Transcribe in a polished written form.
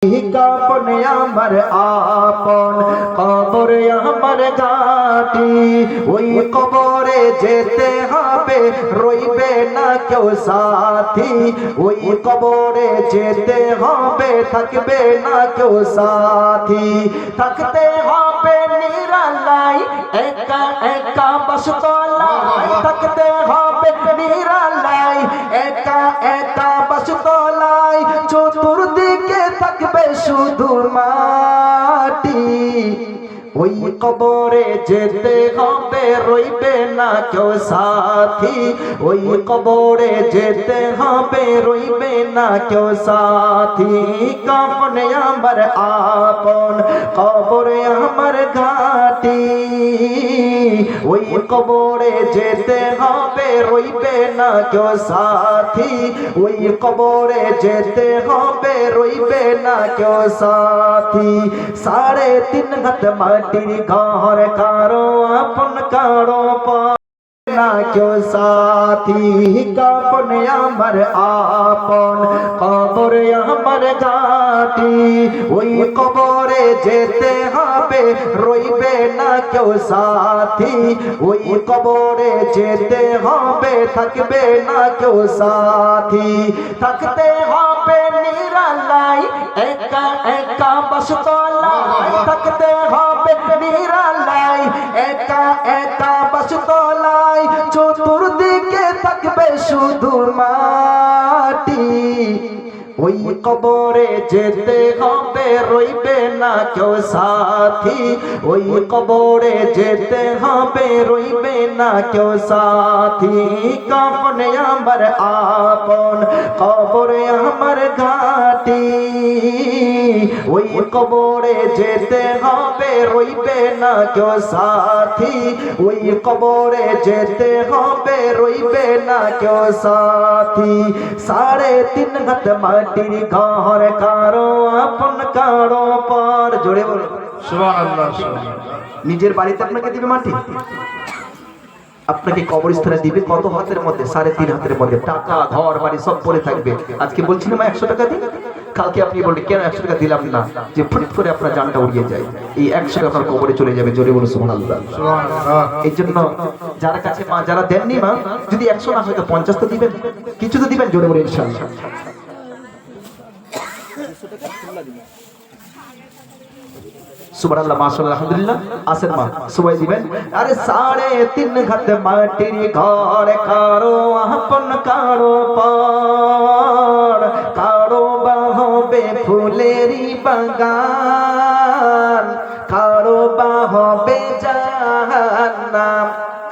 কাপন আমার আপন কবর আমার ঘাটি ওই কবরে যেতে হবে রইবে না কেউ সাথী ওই কবরে যেতে হবে থাকবে না কেউ সাথী থাকতে হবে নিরালাই একা একা বাসতলায় থাকতে হবে নিরালাই একা একা বাসতলায় চতুর্দিকে থাকবে শুধু মাটি ওই কবরে যেতে হবে রইবে না কেউ সাথী ওই কবরে যেতে হবে রইবে না কেউ সাথী কাপন আমার আপন কবরে আমার ঘাটি ওই কবরে যেতে হবে রইবে না কেউ সাথী ওই কবরে যেতে হবে রইবে না কেউ সাথী 3.5 হাত মাটির ঘর কারো আপন কারো না কেউ সাথী কাপন আমার আপন কবর আমার ঘাটি ওই কবরে যেতে হবে রইবে না কেউ সাথী ওই কবরে যেতে হবে থাকবে না কেউ সাথী থাকতে হবে নিরালাই একা একা বাসতলায় থাকতে হবে নিরালাই একা একা বাসতলায় চতুর্দিকে থাকবে শুধু মাটি ওই কবরে যেতে হবে রইবে না কেউ সাথী ওই কবরে যেতে হবে রইবে না কেউ সাথী কাপন আমার আপন কবরে আমার ঘাটি ওই কবরে যেতে হবে রইবে না কেউ সাথী ওই কবরে যেতে হবে রইবে না কেউ সাথী 3.5 হাত মাটির ঘর কারো আপন কারো পর জোরে বলো সুবহানাল্লাহ নিজের বাড়িতে আপনাকে দিবে মাটি আপনাকে কবরস্থানে দিবে কত হাতের মধ্যে 3.5 হাতের মধ্যে টাকা ঘর বাড়ি সব পড়ে থাকবে আজকে বলছিলাম 100 টাকা দিন কালকে আপনি বলবেন কেন 100 টাকা দিলাম না যে ফুট করে আপনার জানটা উড়িয়ে যায় এই 100 টাকা আপনার কবরে চলে যাবে জোরে বলো সুবহানাল্লাহ সুবহানাল্লাহ এই জন্য যারা কাছে মা যারা দেননি মা যদি 100 না হয় তো 50 তো দিবেন কিছু তো দিবেন জোরে বলো ইনশাআল্লাহ সুবহানাল্লাহ মাশাআল্লাহ আলহামদুলিল্লাহ আসেন মা সবাই দিবেন আরে 3.5 হাত মাটির ঘর কারো আপন কারো পর কারো বা হবে ফুলেরই বাগান কারো বা হবে